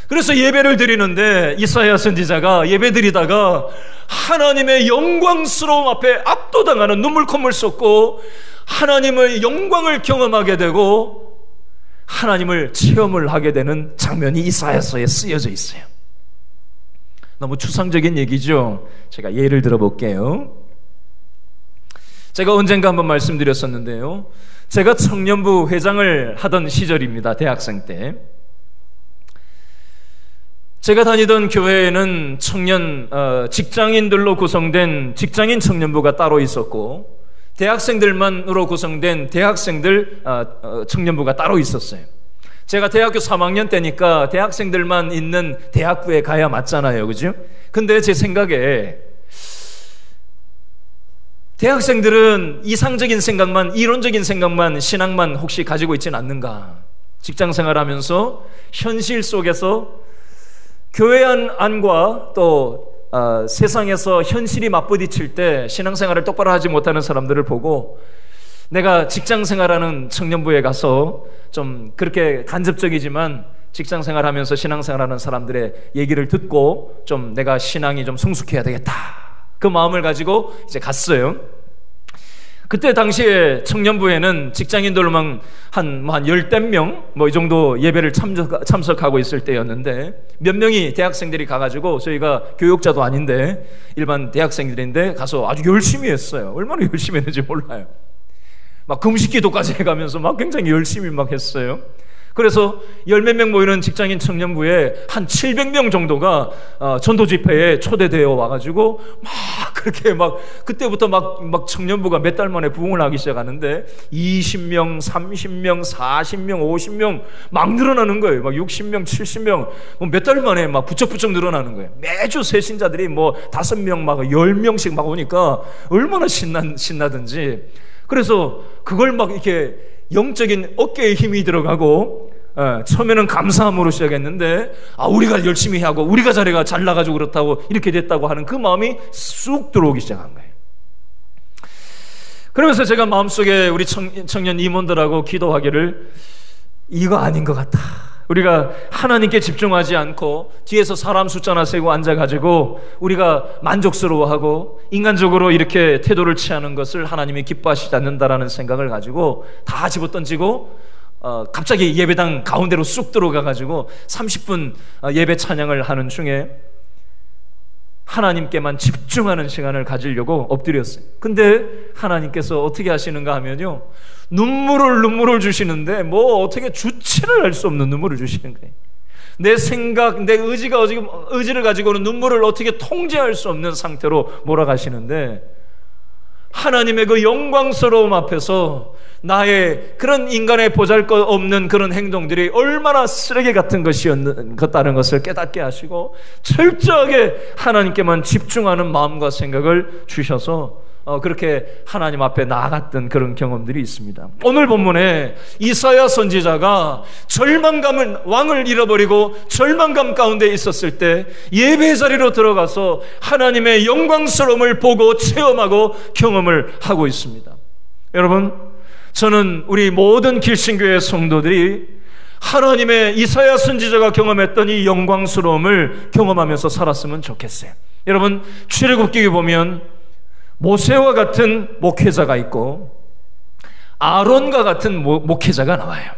그래서 예배를 드리는데 이사야 선지자가 예배 드리다가 하나님의 영광스러움 앞에 압도당하는 눈물 콧물 쏟고 하나님의 영광을 경험하게 되고 하나님을 체험을 하게 되는 장면이 이사야서에 쓰여져 있어요. 너무 추상적인 얘기죠. 제가 예를 들어볼게요. 제가 언젠가 한번 말씀드렸었는데요. 제가 청년부 회장을 하던 시절입니다. 대학생 때. 제가 다니던 교회에는 직장인들로 구성된 직장인 청년부가 따로 있었고 대학생들만으로 구성된 대학생들 청년부가 따로 있었어요. 제가 대학교 3학년 때니까 대학생들만 있는 대학부에 가야 맞잖아요, 그죠? 근데 제 생각에 대학생들은 이상적인 생각만, 이론적인 생각만, 신앙만 혹시 가지고 있지는 않는가? 직장생활하면서 현실 속에서 교회 안과 또 세상에서 현실이 맞부딪힐 때 신앙생활을 똑바로 하지 못하는 사람들을 보고 내가 직장생활하는 청년부에 가서 좀 그렇게 간접적이지만 직장생활하면서 신앙생활하는 사람들의 얘기를 듣고 좀 내가 신앙이 좀 성숙해야 되겠다, 그 마음을 가지고 이제 갔어요. 그때 당시에 청년부에는 직장인들로만 한 10명 이 정도 예배를 참석하고 있을 때였는데, 몇 명이 대학생들이 가가지고, 저희가 교육자도 아닌데 일반 대학생들인데 가서 아주 열심히 했어요. 얼마나 열심히 했는지 몰라요. 막 금식기도까지 해가면서 막 굉장히 열심히 막 했어요. 그래서 10몇 명 모이는 직장인 청년부에 한 700명 정도가 전도 집회에 초대되어 와가지고 막 그렇게 막 그때부터 막 청년부가 몇 달 만에 부흥을 하기 시작하는데 20명, 30명, 40명, 50명 막 늘어나는 거예요. 막 60명, 70명 몇 달 만에 막 부쩍부쩍 늘어나는 거예요. 매주 새 신자들이 5명 막 10명씩 막 오니까 얼마나 신나든지. 그래서 그걸 막 이렇게 영적인 어깨에 힘이 들어가고, 처음에는 감사함으로 시작했는데 우리가 열심히 하고 우리가 자리가 잘 나가지고 그렇다고 이렇게 됐다고 하는 그 마음이 쑥 들어오기 시작한 거예요. 그러면서 제가 마음속에 우리 청년 임원들하고 기도하기를, 이거 아닌 것 같다. 우리가 하나님께 집중하지 않고 뒤에서 사람 숫자나 세고 앉아가지고 우리가 만족스러워하고 인간적으로 이렇게 태도를 취하는 것을 하나님이 기뻐하시지 않는다라는 생각을 가지고 다 집어던지고 갑자기 예배당 가운데로 쑥 들어가가지고 30분 예배 찬양을 하는 중에 하나님께만 집중하는 시간을 가지려고 엎드렸어요. 근데 하나님께서 어떻게 하시는가 하면요, 눈물을 주시는데 어떻게 주체를 할 수 없는 눈물을 주시는 거예요. 내 생각, 내 의지를 가지고는 눈물을 어떻게 통제할 수 없는 상태로 몰아가시는데, 하나님의 그 영광스러움 앞에서 나의 그런 인간의 보잘것없는 그런 행동들이 얼마나 쓰레기 같은 것이었다는 것을 깨닫게 하시고 철저하게 하나님께만 집중하는 마음과 생각을 주셔서 그렇게 하나님 앞에 나아갔던 그런 경험들이 있습니다. 오늘 본문에 이사야 선지자가 왕을 잃어버리고 절망감 가운데 있었을 때 예배 자리로 들어가서 하나님의 영광스러움을 보고 체험하고 경험을 하고 있습니다. 여러분, 저는 우리 모든 길신교회 성도들이 하나님의 이사야 선지자가 경험했던 이 영광스러움을 경험하면서 살았으면 좋겠어요. 여러분, 출애굽기에 보면 모세와 같은 목회자가 있고 아론과 같은 목회자가 나와요.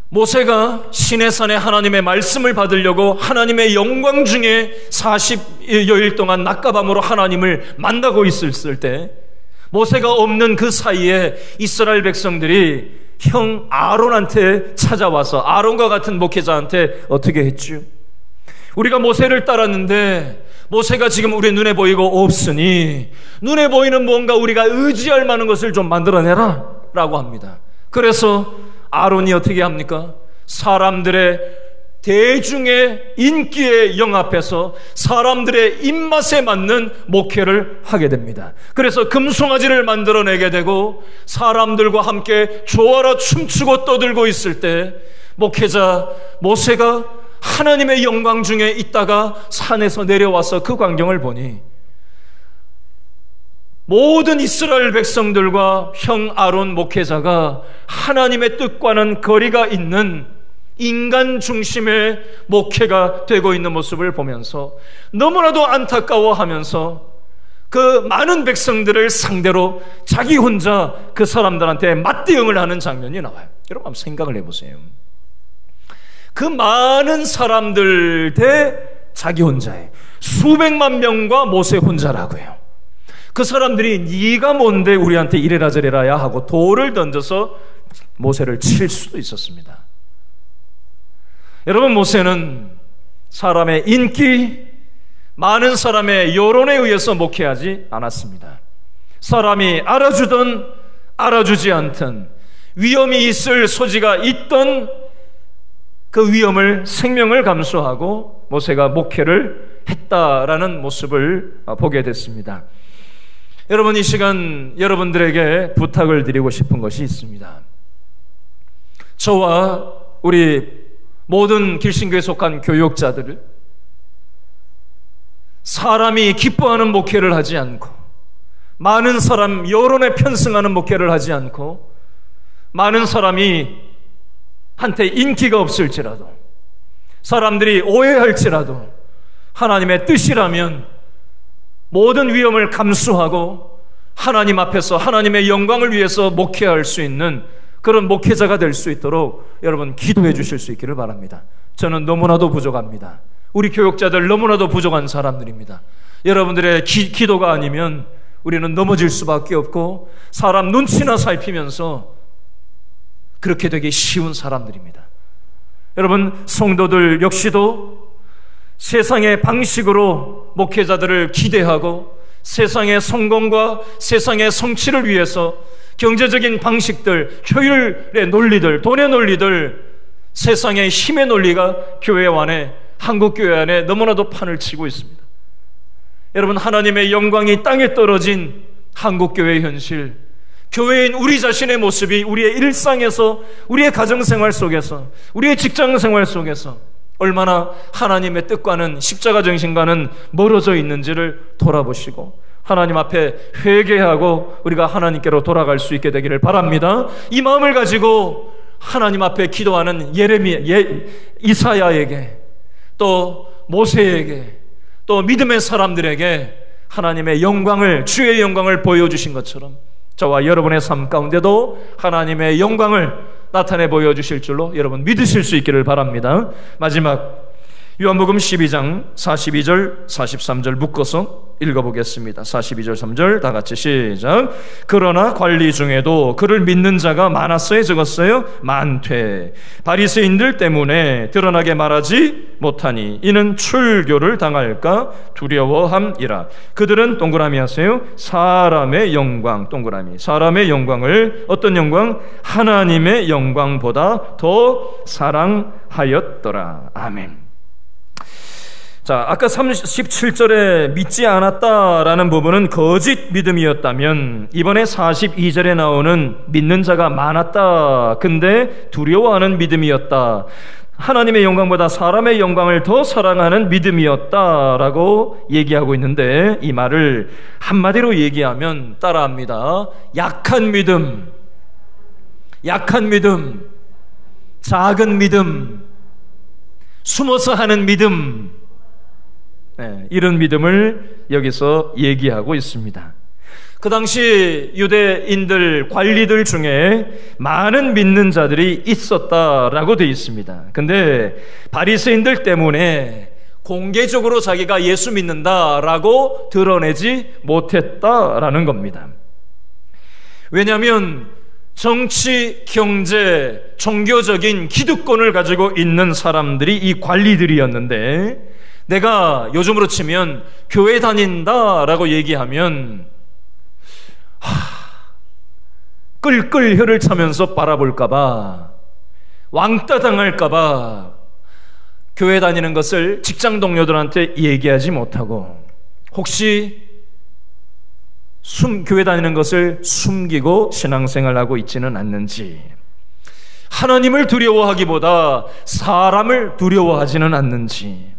모세가 시내산에 하나님의 말씀을 받으려고 하나님의 영광 중에 40여일 동안 낮과 밤으로 하나님을 만나고 있었을 때, 모세가 없는 그 사이에 이스라엘 백성들이 형 아론한테 찾아와서, 아론과 같은 목회자한테 어떻게 했죠? 우리가 모세를 따랐는데 모세가 지금 우리 눈에 보이고 없으니 눈에 보이는 뭔가 우리가 의지할 만한 것을 좀 만들어내라 라고 합니다. 그래서 아론이 어떻게 합니까? 사람들의 대중의 인기의 영앞에서 사람들의 입맛에 맞는 목회를 하게 됩니다. 그래서 금송아지를 만들어내게 되고 사람들과 함께 조화로 춤추고 떠들고 있을 때 목회자 모세가 하나님의 영광 중에 있다가 산에서 내려와서 그 광경을 보니 모든 이스라엘 백성들과 형 아론 목회자가 하나님의 뜻과는 거리가 있는 인간 중심의 목회가 되고 있는 모습을 보면서 너무나도 안타까워하면서 그 많은 백성들을 상대로 자기 혼자 그 사람들한테 맞대응을 하는 장면이 나와요. 여러분 한번 생각을 해보세요. 그 많은 사람들 대 자기 혼자에 수백만 명과 모세 혼자라고요. 그 사람들이 네가 뭔데 우리한테 이래라 저래라야 하고 돌을 던져서 모세를 칠 수도 있었습니다. 여러분, 모세는 사람의 인기, 많은 사람의 여론에 의해서 목회하지 않았습니다. 사람이 알아주든 알아주지 않든 위험이 있을 소지가 있던 그 위험을, 생명을 감수하고 모세가 목회를 했다라는 모습을 보게 됐습니다. 여러분, 이 시간 여러분들에게 부탁을 드리고 싶은 것이 있습니다. 저와 우리 모든 길신교에 속한 교역자들을 사람이 기뻐하는 목회를 하지 않고, 많은 사람 여론에 편승하는 목회를 하지 않고, 많은 사람이 한테 인기가 없을지라도, 사람들이 오해할지라도 하나님의 뜻이라면 모든 위험을 감수하고 하나님 앞에서 하나님의 영광을 위해서 목회할 수 있는 그런 목회자가 될 수 있도록 여러분 기도해 주실 수 있기를 바랍니다. 저는 너무나도 부족합니다. 우리 교역자들 너무나도 부족한 사람들입니다. 여러분들의 기도가 아니면 우리는 넘어질 수밖에 없고, 사람 눈치나 살피면서 그렇게 되기 쉬운 사람들입니다. 여러분, 성도들 역시도 세상의 방식으로 목회자들을 기대하고 세상의 성공과 세상의 성취를 위해서 경제적인 방식들, 효율의 논리들, 돈의 논리들, 세상의 힘의 논리가 교회 안에, 한국 교회 안에 너무나도 판을 치고 있습니다. 여러분, 하나님의 영광이 땅에 떨어진 한국 교회의 현실, 교회인 우리 자신의 모습이 우리의 일상에서, 우리의 가정생활 속에서, 우리의 직장생활 속에서 얼마나 하나님의 뜻과는, 십자가 정신과는 멀어져 있는지를 돌아보시고 하나님 앞에 회개하고 우리가 하나님께로 돌아갈 수 있게 되기를 바랍니다. 이 마음을 가지고 하나님 앞에 기도하는 이사야에게, 또 모세에게, 또 믿음의 사람들에게 하나님의 영광을, 주의 영광을 보여주신 것처럼 저와 여러분의 삶 가운데도 하나님의 영광을 나타내 보여주실 줄로 여러분 믿으실 수 있기를 바랍니다. 마지막 요한복음 12장 42절 43절 묶어서 읽어보겠습니다. 42절 3절 다 같이 시작. 그러나 관리 중에도 그를 믿는 자가 많았어요, 적었어요? 많되 바리새인들 때문에 드러나게 말하지 못하니 이는 출교를 당할까 두려워함이라. 그들은 동그라미 하세요. 사람의 영광, 동그라미, 사람의 영광을, 어떤 영광? 하나님의 영광보다 더 사랑하였더라. 아멘. 자, 아까 37절에 믿지 않았다라는 부분은 거짓 믿음이었다면, 이번에 42절에 나오는 믿는 자가 많았다, 근데 두려워하는 믿음이었다, 하나님의 영광보다 사람의 영광을 더 사랑하는 믿음이었다라고 얘기하고 있는데, 이 말을 한마디로 얘기하면 따라합니다. 약한 믿음, 약한 믿음, 작은 믿음, 숨어서 하는 믿음, 이런 믿음을 여기서 얘기하고 있습니다. 그 당시 유대인들, 관리들 중에 많은 믿는 자들이 있었다라고 되어 있습니다. 근데 바리새인들 때문에 공개적으로 자기가 예수 믿는다라고 드러내지 못했다라는 겁니다. 왜냐하면 정치, 경제, 종교적인 기득권을 가지고 있는 사람들이 이 관리들이었는데, 내가 요즘으로 치면 교회 다닌다라고 얘기하면 끌끌 혀를 차면서 바라볼까봐, 왕따 당할까봐 교회 다니는 것을 직장 동료들한테 얘기하지 못하고, 혹시 교회 다니는 것을 숨기고 신앙생활하고 있지는 않는지, 하나님을 두려워하기보다 사람을 두려워하지는 않는지,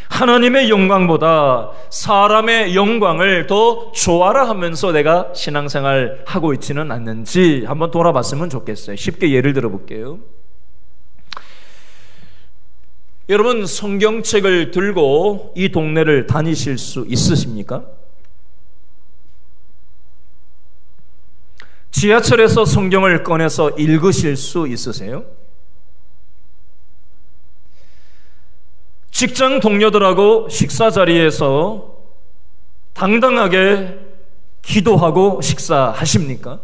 하나님의 영광보다 사람의 영광을 더 좋아라 하면서 내가 신앙생활 하고 있지는 않는지 한번 돌아봤으면 좋겠어요. 쉽게 예를 들어볼게요. 여러분, 성경책을 들고 이 동네를 다니실 수 있으십니까? 지하철에서 성경을 꺼내서 읽으실 수 있으세요? 직장 동료들하고 식사 자리에서 당당하게 기도하고 식사하십니까?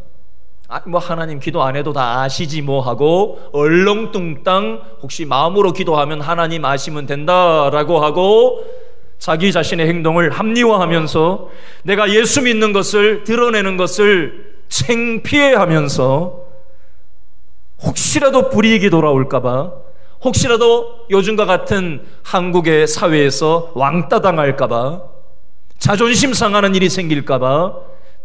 뭐 하나님 기도 안 해도 다 아시지 뭐 하고 얼렁뚱땅 혹시 마음으로 기도하면 하나님 아시면 된다라고 하고 자기 자신의 행동을 합리화하면서 내가 예수 믿는 것을 드러내는 것을 창피해하면서 혹시라도 불이익이 돌아올까봐, 혹시라도 요즘과 같은 한국의 사회에서 왕따 당할까봐, 자존심 상하는 일이 생길까봐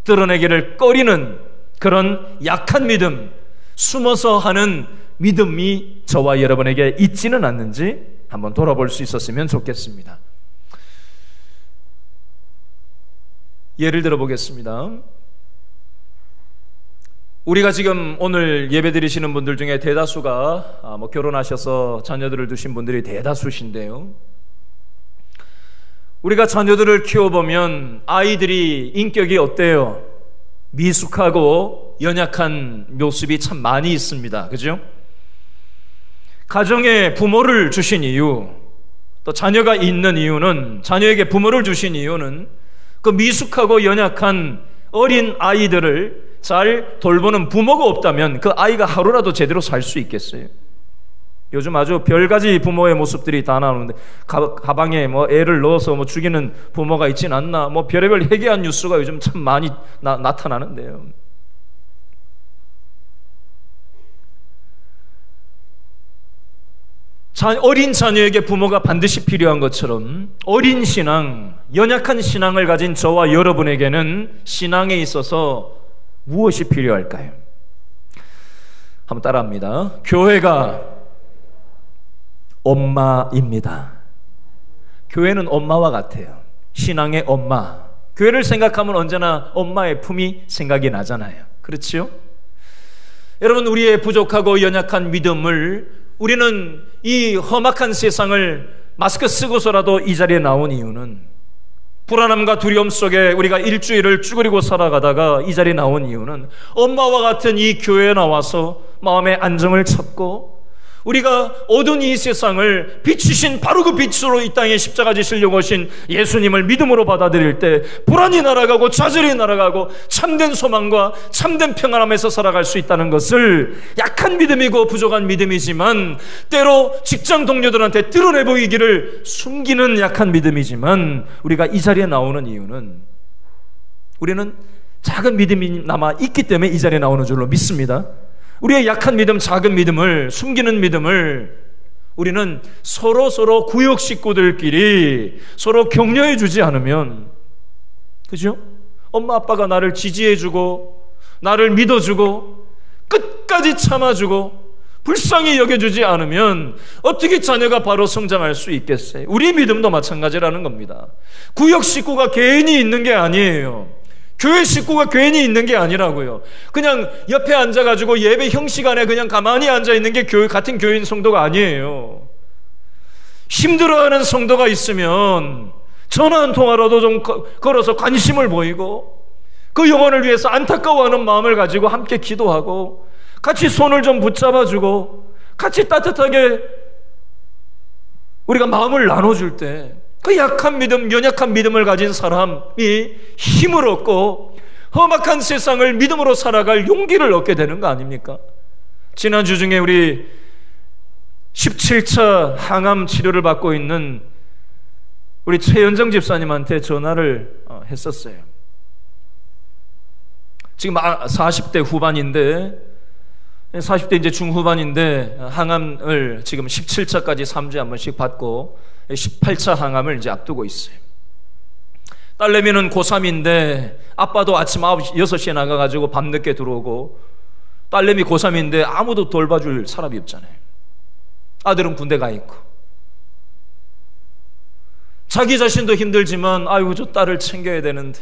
드러내기를 꺼리는 그런 약한 믿음, 숨어서 하는 믿음이 저와 여러분에게 있지는 않는지 한번 돌아볼 수 있었으면 좋겠습니다. 예를 들어 보겠습니다. 우리가 지금 오늘 예배 드리시는 분들 중에 대다수가 결혼하셔서 자녀들을 두신 분들이 대다수신데요, 우리가 자녀들을 키워보면 아이들이 인격이 어때요? 미숙하고 연약한 모습이 참 많이 있습니다. 그죠? 가정에 부모를 주신 이유, 또 자녀가 있는 이유는, 자녀에게 부모를 주신 이유는 그 미숙하고 연약한 어린 아이들을 잘 돌보는 부모가 없다면 그 아이가 하루라도 제대로 살 수 있겠어요? 요즘 아주 별가지 부모의 모습들이 다 나오는데, 가방에 애를 넣어서 죽이는 부모가 있진 않나, 별의별 해괴한 뉴스가 요즘 참 많이 나타나는데요. 어린 자녀에게 부모가 반드시 필요한 것처럼 어린 신앙, 연약한 신앙을 가진 저와 여러분에게는 신앙에 있어서 무엇이 필요할까요? 한번 따라합니다. 교회가 엄마입니다. 교회는 엄마와 같아요. 신앙의 엄마. 교회를 생각하면 언제나 엄마의 품이 생각이 나잖아요. 그렇지요? 여러분, 우리의 부족하고 연약한 믿음을, 우리는 이 험악한 세상을 마스크 쓰고서라도 이 자리에 나온 이유는, 불안함과 두려움 속에 우리가 일주일을 쭈그리고 살아가다가 이 자리에 나온 이유는 엄마와 같은 이 교회에 나와서 마음의 안정을 찾고, 우리가 어두운 이 세상을 비추신 바로 그 빛으로 이 땅에 십자가 지시려고 하신 예수님을 믿음으로 받아들일 때 불안이 날아가고 좌절이 날아가고 참된 소망과 참된 평안함에서 살아갈 수 있다는 것을, 약한 믿음이고 부족한 믿음이지만 때로 직장 동료들한테 드러내 보이기를 숨기는 약한 믿음이지만, 우리가 이 자리에 나오는 이유는 우리는 작은 믿음이 남아 있기 때문에 이 자리에 나오는 줄로 믿습니다. 우리의 약한 믿음, 작은 믿음을, 숨기는 믿음을 우리는 서로 구역 식구들끼리 서로 격려해 주지 않으면, 그죠? 엄마 아빠가 나를 지지해주고 나를 믿어주고 끝까지 참아주고 불쌍히 여겨주지 않으면 어떻게 자녀가 바로 성장할 수 있겠어요? 우리 믿음도 마찬가지라는 겁니다. 구역 식구가 괜히 있는 게 아니에요. 교회 식구가 괜히 있는 게 아니라고요. 그냥 옆에 앉아가지고 예배 형식안에 그냥 가만히 앉아있는 게 같은 교인 성도가 아니에요. 힘들어하는 성도가 있으면 전화 한 통화라도 좀 걸어서 관심을 보이고, 그 영혼을 위해서 안타까워하는 마음을 가지고 함께 기도하고, 같이 손을 좀 붙잡아주고, 같이 따뜻하게 우리가 마음을 나눠줄 때, 그 약한 믿음, 연약한 믿음을 가진 사람이 힘을 얻고 험악한 세상을 믿음으로 살아갈 용기를 얻게 되는 거 아닙니까? 지난주 중에 우리 17차 항암 치료를 받고 있는 우리 최연정 집사님한테 전화를 했었어요. 지금 40대 후반인데, 40대 이제 중후반인데 항암을 지금 17차까지 3주에 한 번씩 받고 18차 항암을 이제 앞두고 있어요. 딸내미는 고3인데 아빠도 아침 6시에 나가가지고 밤늦게 들어오고, 딸내미 고3인데 아무도 돌봐줄 사람이 없잖아요. 아들은 군대 가 있고, 자기 자신도 힘들지만 아이고 저 딸을 챙겨야 되는데,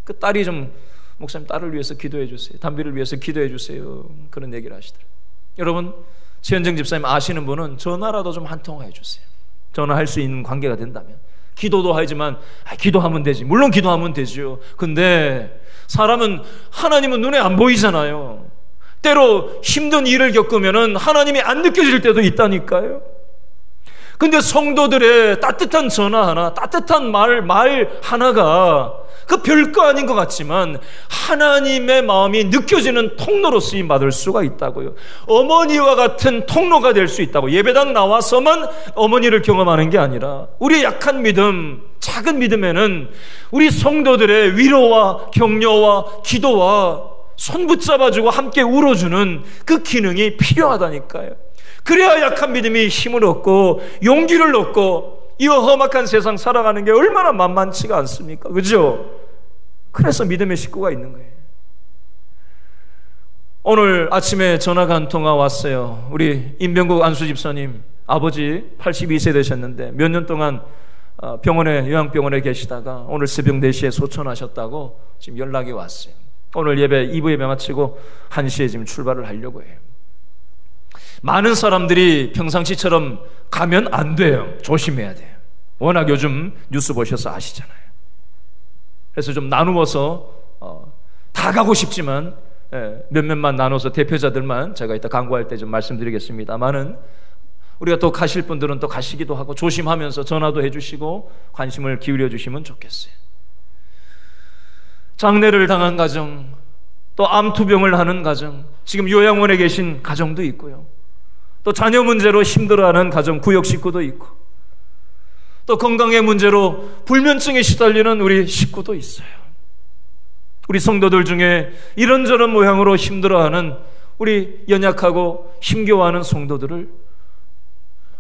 그 딸이 좀, 목사님 딸을 위해서 기도해 주세요, 단비를 위해서 기도해 주세요, 그런 얘기를 하시더라고요. 여러분, 최현정 집사님 아시는 분은 전화라도 좀 한 통화 해주세요. 전화할 수 있는 관계가 된다면. 기도도 하지만 기도하면 되지, 물론 기도하면 되죠. 근데 사람은, 하나님은 눈에 안 보이잖아요. 때로 힘든 일을 겪으면 하나님이 안 느껴질 때도 있다니까요. 근데 성도들의 따뜻한 전화 하나, 따뜻한 말 하나가 그 별거 아닌 것 같지만 하나님의 마음이 느껴지는 통로로 쓰임받을 수가 있다고요. 어머니와 같은 통로가 될 수 있다고. 예배당 나와서만 어머니를 경험하는 게 아니라 우리의 약한 믿음, 작은 믿음에는 우리 성도들의 위로와 격려와 기도와 손 붙잡아주고 함께 울어주는 그 기능이 필요하다니까요. 그래야 약한 믿음이 힘을 얻고 용기를 얻고 이 험악한 세상 살아가는 게 얼마나 만만치가 않습니까? 그죠? 그래서 믿음의 식구가 있는 거예요. 오늘 아침에 전화가 한 통화 왔어요. 우리 임병국 안수 집사님 아버지 82세 되셨는데 몇 년 동안 요양병원에 계시다가 오늘 새벽 4시에 소천하셨다고 지금 연락이 왔어요. 오늘 2부 예배 마치고 1시에 지금 출발을 하려고 해요. 많은 사람들이 평상시처럼 가면 안 돼요. 조심해야 돼요. 워낙 요즘 뉴스 보셔서 아시잖아요. 그래서 좀 나누어서 다 가고 싶지만 몇몇만 나눠서 대표자들만 제가 이따 강구할 때 좀 말씀드리겠습니다만은 우리가 또 가실 분들은 또 가시기도 하고 조심하면서 전화도 해주시고 관심을 기울여 주시면 좋겠어요. 장례를 당한 가정, 또 암투병을 하는 가정, 지금 요양원에 계신 가정도 있고요. 또 자녀 문제로 힘들어하는 가정, 구역 식구도 있고, 또 건강의 문제로 불면증에 시달리는 우리 식구도 있어요. 우리 성도들 중에 이런저런 모양으로 힘들어하는 우리 연약하고 힘겨워하는 성도들을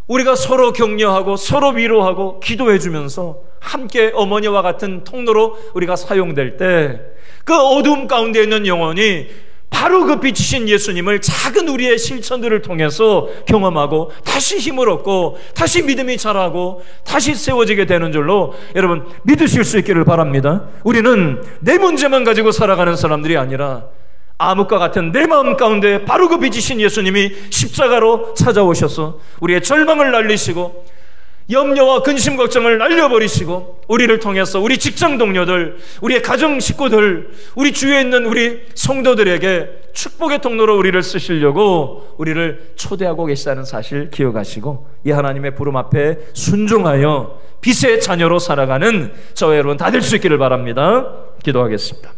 우리가 서로 격려하고 서로 위로하고 기도해 주면서 함께 어머니와 같은 통로로 우리가 사용될 때 그 어두움 가운데 있는 영혼이 바로 그 빛이신 예수님을 작은 우리의 실천들을 통해서 경험하고 다시 힘을 얻고 다시 믿음이 자라고 다시 세워지게 되는 줄로 여러분 믿으실 수 있기를 바랍니다. 우리는 내 문제만 가지고 살아가는 사람들이 아니라 암흑과 같은 내 마음 가운데 바로 그 빛이신 예수님이 십자가로 찾아오셔서 우리의 절망을 날리시고 염려와 근심 걱정을 날려버리시고 우리를 통해서 우리 직장 동료들, 우리의 가정 식구들, 우리 주위에 있는 우리 성도들에게 축복의 통로로 우리를 쓰시려고 우리를 초대하고 계시다는 사실 기억하시고 이 하나님의 부름 앞에 순종하여 빛의 자녀로 살아가는 저와 여러분 다 될 수 있기를 바랍니다. 기도하겠습니다.